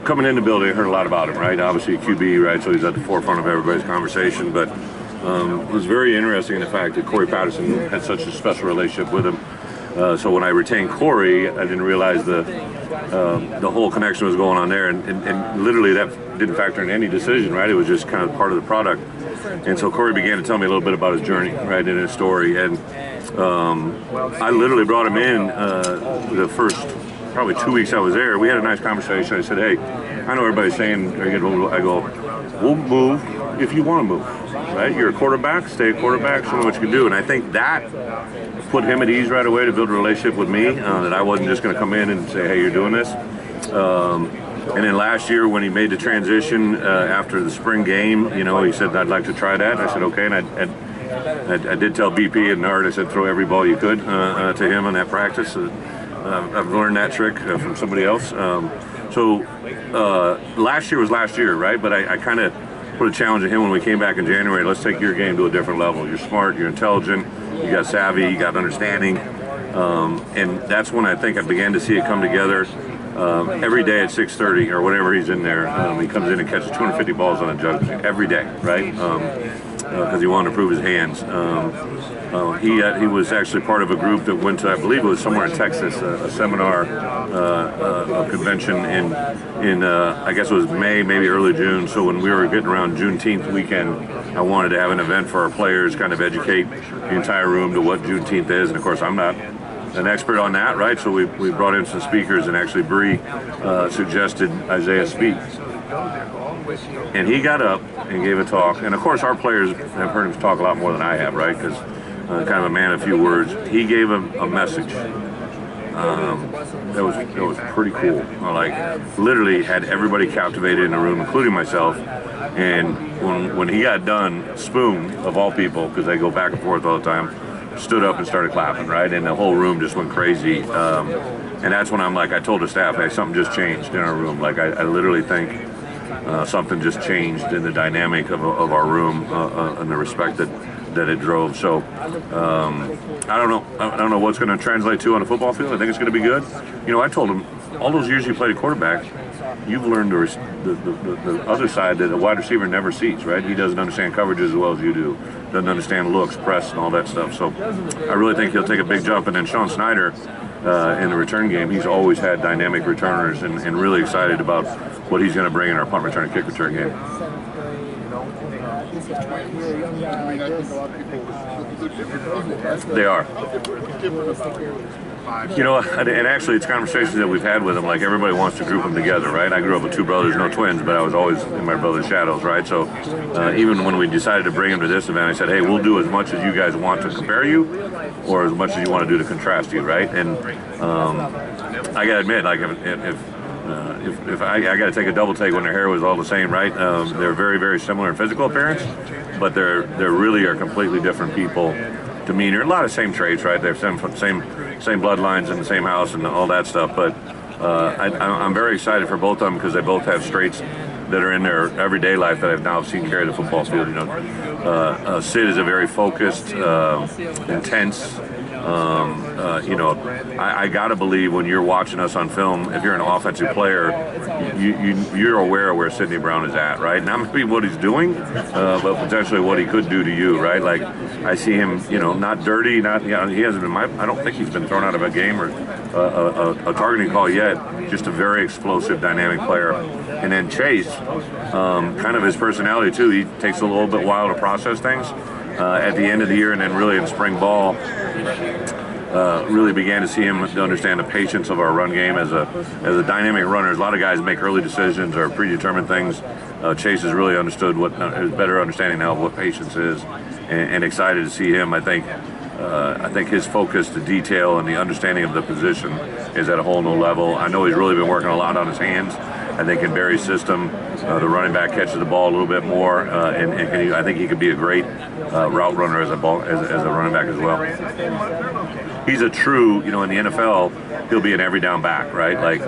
coming in the building, I heard a lot about him, right? Obviously, QB, right? So he's at the forefront of everybody's conversation. But it was very interesting in the fact that Corey Patterson had such a special relationship with him. So when I retained Corey, I didn't realize the whole connection was going on there, and literally that didn't factor in any decision, right? It was just kind of part of the product. And so Corey began to tell me a little bit about his journey, right, and his story. And I literally brought him in the first probably 2 weeks I was there. We had a nice conversation. I said, hey, I know everybody's saying, I go, we'll move if you want to move, right? You're a quarterback, stay a quarterback, show me what you can do. And I think that put him at ease right away to build a relationship with me, that I wasn't just going to come in and say, hey, you're doing this. And then last year when he made the transition after the spring game, he said, I'd like to try that. I said, okay. And I did tell BP and Nard, I said, throw every ball you could to him in that practice. I've learned that trick from somebody else. So last year was last year, right? But I kind of put a challenge at him when we came back in January. Let's take your game to a different level. You're smart, you're intelligent, you got savvy, you got understanding. And that's when I think I began to see it come together. Every day at 6:30 or whatever he's in there, he comes in and catches 250 balls on a judge every day, right? Because he wanted to prove his hands. He was actually part of a group that went to, I believe it was somewhere in Texas, a seminar, a convention in I guess it was May, maybe early June. So when we were getting around Juneteenth weekend, I wanted to have an event for our players, kind of educate the entire room to what Juneteenth is. And of course, I'm not an expert on that, right? So we brought in some speakers, and actually Bree suggested Isaiah speak. And he got up and gave a talk. And of course, our players have heard him talk a lot more than I have, right? Because kind of a man of few words. He gave him a message that was pretty cool. Like literally had everybody captivated in the room, including myself. And when he got done, Spoon, of all people, because they go back and forth all the time, stood up and started clapping, right? And the whole room just went crazy. And that's when I'm like, I told the staff, hey, something just changed in our room. Like I literally think something just changed in the dynamic of our room and the respect that it drove. So I don't know what's going to translate to on a football field. I think it's going to be good. I told him, all those years you played a quarterback, you've learned the other side that a wide receiver never sees, right? He doesn't understand coverages as well as you do. Doesn't understand looks, press, and all that stuff. So I really think he'll take a big jump. And then Sean Snyder in the return game, he's always had dynamic returners, and really excited about what he's going to bring in our punt return and kick return game. They are. And actually it's conversations that we've had with them, like everybody wants to group them together, right? I grew up with two brothers, no twins, but I was always in my brother's shadows, right? So even when we decided to bring them to this event, I said, hey, we'll do as much as you guys want to compare you, or as much as you want to do to contrast you, right? And I gotta admit, like if I got to take a double take when their hair was all the same, right? They're very, very similar in physical appearance, but they're really are completely different people. Demeanor, a lot of same traits, right? They're same bloodlines in the same house and all that stuff. But I'm very excited for both of them because they both have traits that are in their everyday life that I've now seen carry the football field. Sid is a very focused, intense. I gotta believe when you're watching us on film, if you're an offensive player, you're aware of where Sidney Brown is at, right? Not maybe what he's doing, but potentially what he could do to you, right? Like I see him, not dirty, he hasn't been. I don't think he's been thrown out of a game or a targeting call yet. Just a very explosive, dynamic player. And then Chase, kind of his personality too. He takes a little bit while to process things. At the end of the year, and then really in spring ball, really began to see him to understand the patience of our run game as a dynamic runner. A lot of guys make early decisions or predetermined things. Chase has really understood what is better understanding now of what patience is, and excited to see him. I think his focus to detail and the understanding of the position is at a whole new level. I know he's really been working a lot on his hands. I think in Barry's system, the running back catches the ball a little bit more, and I think he could be a great route runner as a running back as well. He's a true, in the NFL, he'll be an every down back, right? Like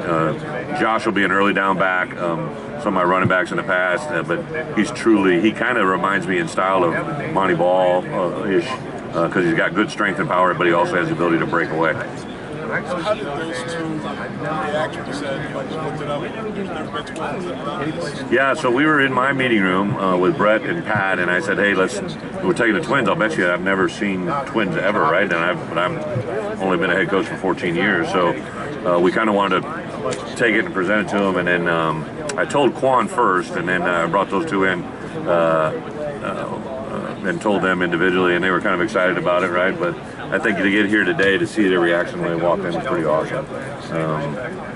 Josh will be an early down back. Some of my running backs in the past, but he kind of reminds me in style of Monty Ball-ish, because he's got good strength and power, but he also has the ability to break away. How did those two react when you said, you looked it up, they're Bret's twins? Yeah, so we were in my meeting room with Bret and Pat, and I said, hey, we're taking the twins. I'll bet you I've never seen twins ever, right? But I've only been a head coach for 14 years, so we kind of wanted to take it and present it to them, and then I told Quan first, and then I brought those two in and told them individually, and they were kind of excited about it, right? But I think to get here today to see their reaction when they walked in was pretty awesome.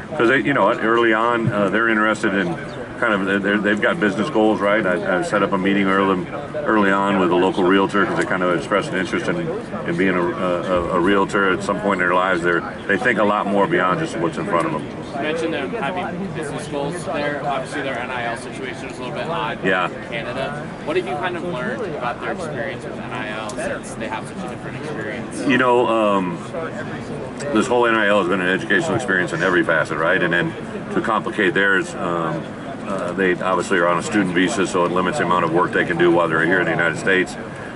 Because early on, they're interested in kind of, they've got business goals, right? I set up a meeting early on with a local realtor because they kind of expressed an interest in being a realtor at some point in their lives. They think a lot more beyond just what's in front of them. You mentioned them having business goals there. Obviously, their NIL situation is a little bit odd in Canada. What have you kind of learned about their experience with NIL since they have such a different experience? This whole NIL has been an educational experience in every facet, right? And then to complicate theirs, they obviously are on a student visa, so it limits the amount of work they can do while they're here in the United States.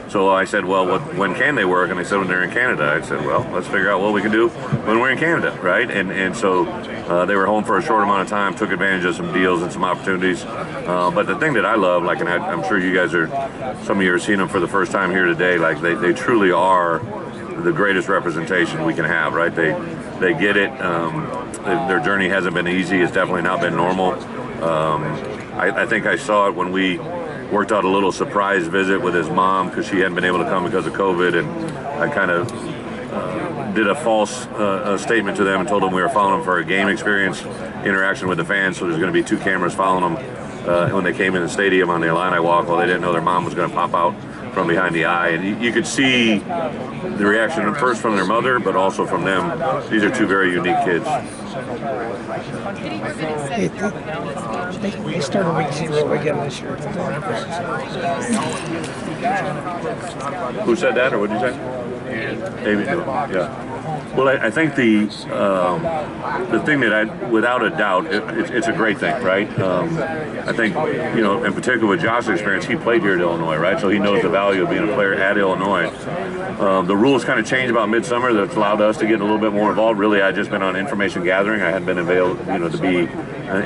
So I said, well, when can they work? And they said, when they're in Canada. I said, well, let's figure out what we can do when we're in Canada, right? And so they were home for a short amount of time, took advantage of some deals and some opportunities. But the thing that I love, and I'm sure you guys some of you are seeing them for the first time here today, they truly are the greatest representation we can have, right? They get it. Their journey hasn't been easy. It's definitely not been normal. I think I saw it when we worked out a little surprise visit with his mom because she hadn't been able to come because of COVID, and I kind of did a false statement to them and told them we were following them for a game experience interaction with the fans, so there's going to be 2 cameras following them when they came in the stadium on the Illini walk. Well, they didn't know their mom was going to pop out from behind the eye, and you could see the reaction first from their mother, but also from them. These are 2 very unique kids. They started week 0 again this year. Who said that, or what did you say? Amy, yeah. Well, I think the thing that without a doubt, it's a great thing, right? I think, in particular with Josh's experience, he played here at Illinois, right? So he knows the value of being a player at Illinois. The rules kind of changed about midsummer. That's allowed us to get a little bit more involved. Really, I'd just been on information gathering. I hadn't been available, to be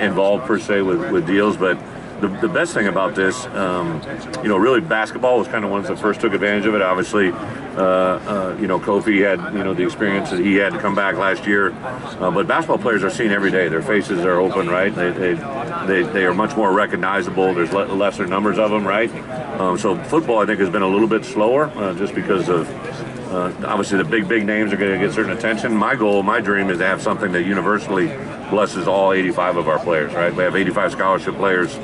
involved per se with deals, but the best thing about this, really basketball was kind of ones that first took advantage of it. Obviously, Kofi had, the experience that he had to come back last year. But basketball players are seen every day. Their faces are open, right? They are much more recognizable. There's lesser numbers of them, right? So football, I think, has been a little bit slower just because of obviously the big names are going to get certain attention. My goal, my dream is to have something that universally blesses all 85 of our players, right? We have 85 scholarship players.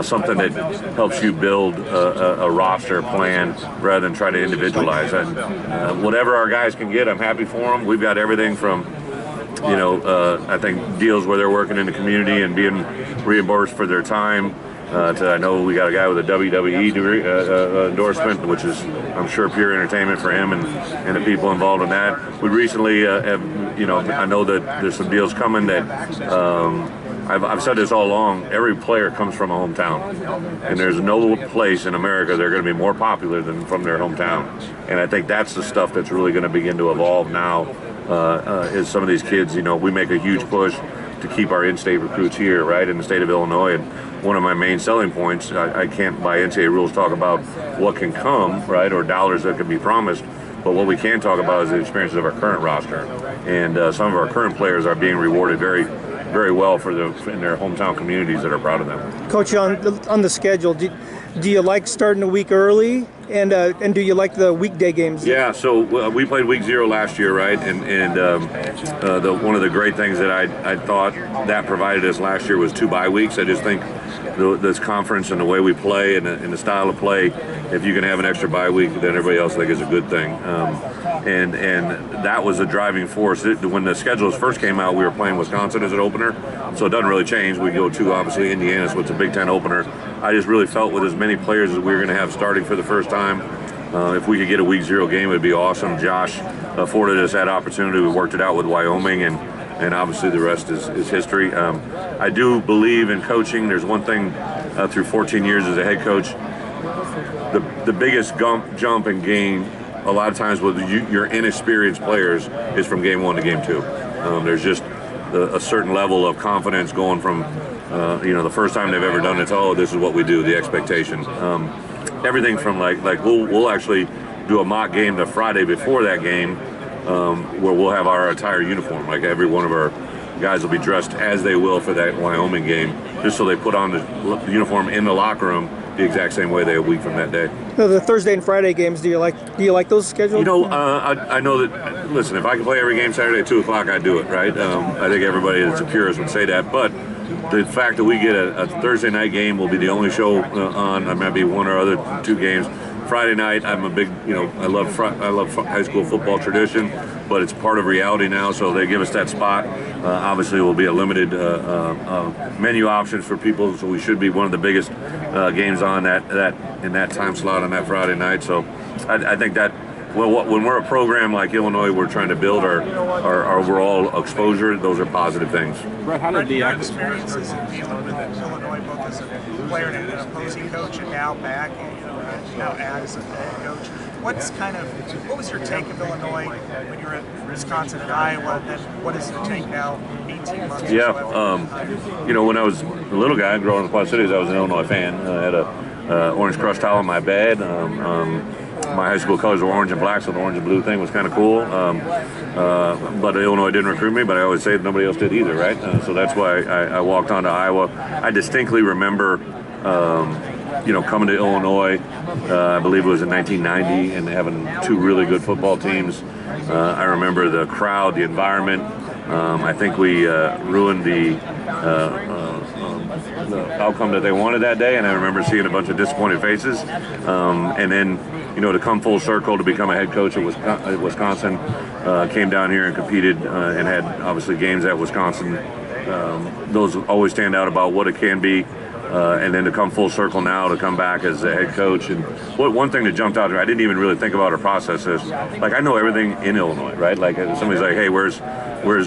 Something that helps you build a roster plan rather than try to individualize. And whatever our guys can get, I'm happy for them. We've got everything from, I think deals where they're working in the community and being reimbursed for their time. I know we got a guy with a WWE endorsement, which is, I'm sure, pure entertainment for him and the people involved in that. We recently have, I know that there's some deals coming that. I've said this all along, every player comes from a hometown. And there's no place in America they're going to be more popular than from their hometown. And I think that's the stuff that's really going to begin to evolve now is some of these kids, we make a huge push to keep our in-state recruits here, right, in the state of Illinois. And one of my main selling points, I can't by NCAA rules talk about what can come, right, or dollars that can be promised. But what we can talk about is the experiences of our current roster. And some of our current players are being rewarded very well in their hometown communities that are proud of them. Coach, on the schedule, do you like starting a week early, and do you like the weekday games? Yeah, so we played week 0 last year, right? And one of the great things that I thought that provided us last year was 2 bye weeks. I just think this conference and the way we play and the style of play, if you can have an extra bye week, then everybody else thinks it's a good thing. And that was a driving force. When the schedules first came out, we were playing Wisconsin as an opener, so it doesn't really change. We go to, obviously, Indiana, so it's a Big Ten opener. I just really felt with as many players as we were going to have starting for the first time, if we could get a week 0 game, it would be awesome. Josh afforded us that opportunity. We worked it out with Wyoming, and obviously the rest is history. I do believe in coaching. There's one thing through 14 years as a head coach, the biggest jump and gain a lot of times with your inexperienced players is from game 1 to game 2. There's just a certain level of confidence going from, the first time they've ever done it, to, oh, this is what we do, the expectation. Everything from like we'll actually do a mock game the Friday before that game, where we'll have our attire uniform. Like every one of our guys will be dressed as they will for that Wyoming game, just so they put on the uniform in the locker room the exact same way they a week from that day. So the Thursday and Friday games, do you like those scheduled? I know that. Listen, if I could play every game Saturday at 2:00, I'd do it. Right? I think everybody that's a purist would say that, but the fact that we get a Thursday night game will be the only show on. I might be one or other two games. Friday night, I'm a big, I love high school football tradition, but it's part of reality now, so they give us that spot. Obviously, it will be a limited menu options for people, so we should be one of the biggest games on in that time slot on that Friday night. So I think that, when we're a program like Illinois, we're trying to build our overall exposure. Those are positive things. Bret, how did the experiences in Illinois, both as a player and an opposing coach, and now back, now as a head coach, what was your take of Illinois when you were at Wisconsin and Iowa, and then what is your take now, 18 months? Yeah, when I was a little guy growing up in the Quad Cities, I was an Illinois fan. I had a orange crust towel on my bed. My high school colors were orange and black, so the orange and blue thing was kind of cool. But Illinois didn't recruit me, but I always say nobody else did either, right? So that's why I walked on to Iowa. I distinctly remember, coming to Illinois, I believe it was in 1990, and having two really good football teams. I remember the crowd, the environment. I think we ruined the outcome that they wanted that day, and I remember seeing a bunch of disappointed faces. And then, to come full circle to become a head coach at Wisconsin, came down here and competed and had obviously games at Wisconsin. Those always stand out about what it can be. And then to come full circle now, to come back as a head coach. And one thing that jumped out, I didn't even really think about our process is, like, I know everything in Illinois, right? Like, somebody's like, hey, where's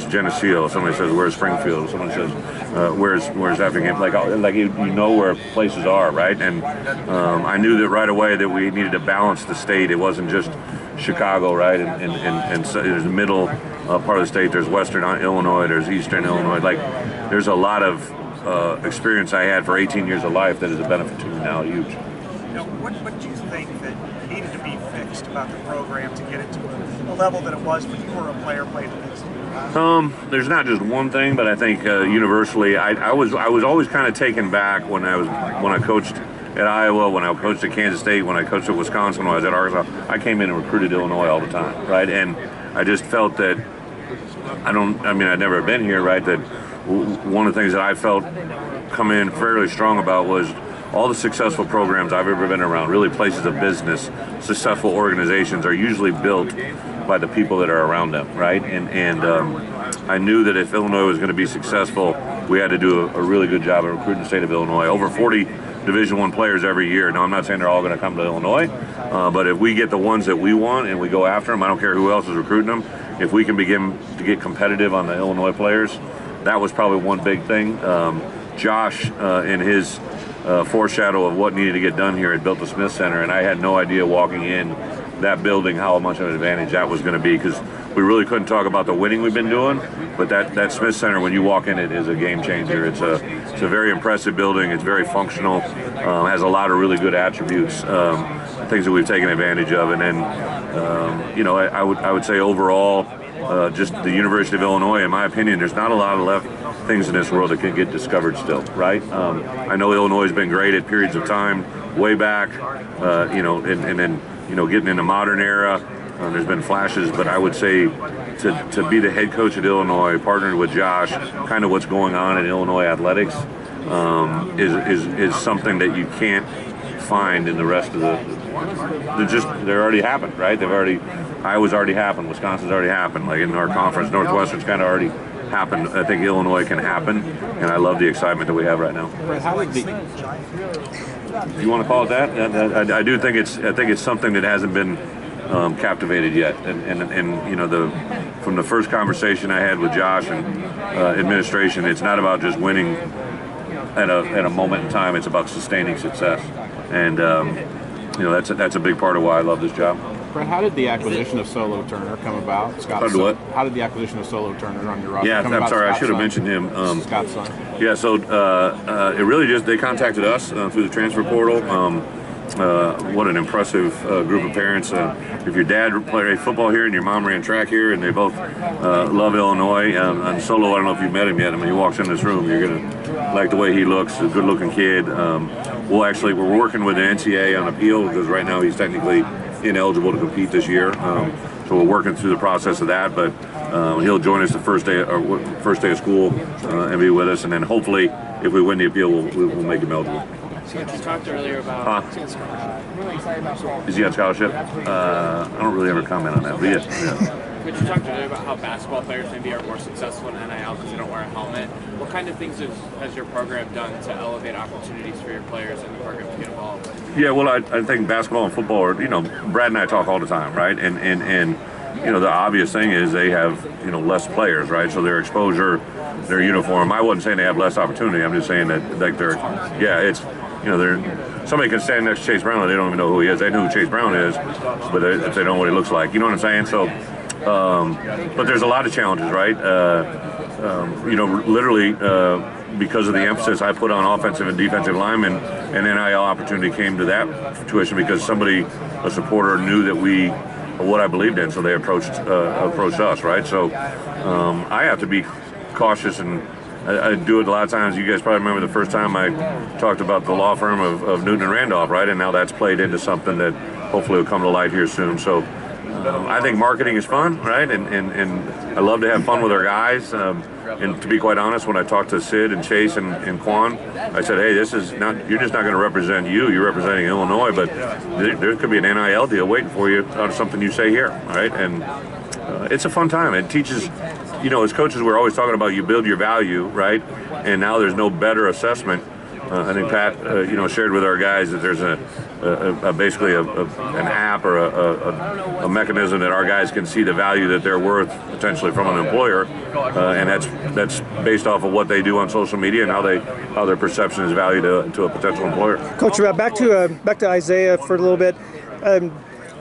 Geneseo? Somebody says, where's Springfield? Someone says, where's Effingham? Like you know where places are, right? And I knew that right away that we needed to balance the state. It wasn't just Chicago, right? And so there's the middle part of the state. There's Western Illinois. There's Eastern Illinois. Like, there's a lot of experience I had for 18 years of life that is a benefit to me now, huge. What do you think that needed to be fixed about the program to get it to the level that it was when you were a player playing against it? There's not just one thing, but I think universally, I was always kind of taken back when I coached at Iowa, when I coached at Kansas State, when I coached at Wisconsin, when I was at Arkansas. I came in and recruited Illinois all the time, right? And I just felt that I'd never been here, right? That one of the things that I felt come in fairly strong about was all the successful programs I've ever been around, really places of business, successful organizations, are usually built by the people that are around them, right? And I knew that if Illinois was going to be successful, we had to do a really good job at recruiting the state of Illinois. Over 40 Division I players every year. Now, I'm not saying they're all going to come to Illinois, but if we get the ones that we want and we go after them, I don't care who else is recruiting them, if we can begin to get competitive on the Illinois players, that was probably one big thing. Josh, in his foreshadow of what needed to get done here, had built the Smith Center, and I had no idea walking in that building how much of an advantage that was going to be, because we really couldn't talk about the winning we've been doing, but that Smith Center, when you walk in, it is a game changer. It's a very impressive building. It's very functional, has a lot of really good attributes, things that we've taken advantage of. And then, I would say overall, just the University of Illinois, in my opinion, there's not a lot of left things in this world that can get discovered still, right? I know Illinois has been great at periods of time, way back, and then getting in the modern era. There's been flashes, but I would say to be the head coach at Illinois, partnered with Josh, kind of what's going on in Illinois athletics, is something that you can't find in the rest of they're already happened, right? Iowa's already happened, Wisconsin's already happened, like in our conference, Northwestern's kind of already happened. I think Illinois can happen, and I love the excitement that we have right now. You want to call it that? I do think it's something that hasn't been captivated yet, and from the first conversation I had with Josh and administration, it's not about just winning at a moment in time. It's about sustaining success, and that's a big part of why I love this job. Brett, how did the acquisition of Solo Turner come about? Scott's How did what? How did the acquisition of Solo Turner on your roster Yeah, come I'm about? sorry, I Scott's should have son? mentioned him. Scott's son. Yeah, so it really just, they contacted us through the transfer portal. What an impressive group of parents. If your dad played football here and your mom ran track here and they both love Illinois, and Solo, I don't know if you've met him yet. I mean, he walks in this room, you're going to like the way he looks, a good-looking kid. We're working with the NCAA on appeal because right now he's technically ineligible to compete this year. So we're working through the process of that, but he'll join us the first day of school and be with us, and then hopefully, if we win the appeal, we'll make him eligible. So you talked earlier about. Is he on scholarship? I don't really ever comment on that, but yeah. Could you talk earlier about how basketball players maybe are more successful in NIL because they don't wear a helmet? What kind of things has your program done to elevate opportunities for your players in the program to get involved? Yeah, well, I think basketball and football are, Brad and I talk all the time, right? And the obvious thing is they have, less players, right? So their exposure, their uniform, I wasn't saying they have less opportunity. I'm just saying that, like, somebody can stand next to Chase Brown and they don't even know who he is. They know who Chase Brown is, but if they don't know what he looks like, you know what I'm saying? So, but there's a lot of challenges, right? Literally, because of the emphasis I put on offensive and defensive linemen, an NIL opportunity came to that situation because a supporter knew that what I believed in, so they approached us, right? So I have to be cautious, and I do it a lot of times. You guys probably remember the first time I talked about the law firm of Newton and Randolph, right? And now that's played into something that hopefully will come to light here soon. So I think marketing is fun, right? And I love to have fun with our guys. And to be quite honest, when I talked to Sid and Chase and Quan, I said, hey, this is not, you're just not going to represent you're representing Illinois, but there could be an NIL deal waiting for you out of something you say here, right? And it's a fun time. It teaches, as coaches, we're always talking about you build your value, right? And now there's no better assessment. I think Pat, shared with our guys that there's basically an app or a mechanism that our guys can see the value that they're worth potentially from an employer, and that's based off of what they do on social media and how their perception is valued to a potential employer. Coach, back to Isaiah for a little bit.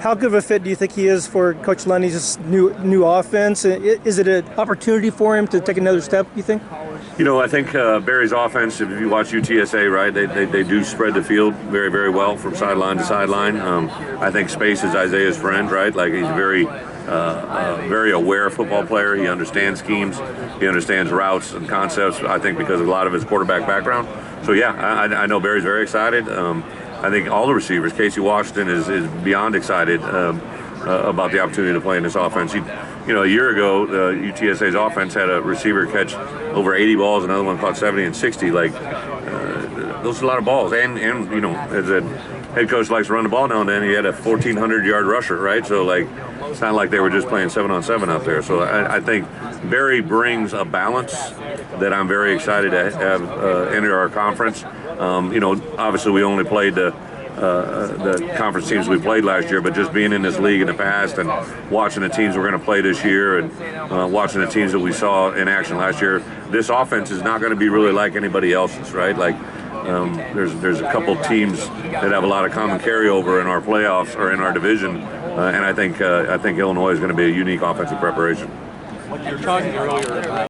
How good of a fit do you think he is for Coach Lenny's new offense? Is it an opportunity for him to take another step, you think? I think Barry's offense, if you watch UTSA, right, they do spread the field very, very well from sideline to sideline. I think space is Isaiah's friend, right? Like, he's very aware football player. He understands schemes. He understands routes and concepts, I think, because of a lot of his quarterback background. So, yeah, I know Barry's very excited. I think all the receivers, Casey Washington is beyond excited about the opportunity to play in this offense. A year ago, UTSA's offense had a receiver catch over 80 balls, another one caught 70 and 60. Like, those are a lot of balls. And as a head coach likes to run the ball now and then, he had a 1,400-yard rusher, right? So, like, it's not like they were just playing 7-on-7 out there. So I think Barry brings a balance that I'm very excited to have enter our conference. Obviously we only played the conference teams we played last year, but just being in this league in the past and watching the teams we're going to play this year and watching the teams that we saw in action last year, this offense is not going to be really like anybody else's, right? Like, there's a couple teams that have a lot of common carryover in our playoffs or in our division, and I think Illinois is going to be a unique offensive preparation. You're talking earlier about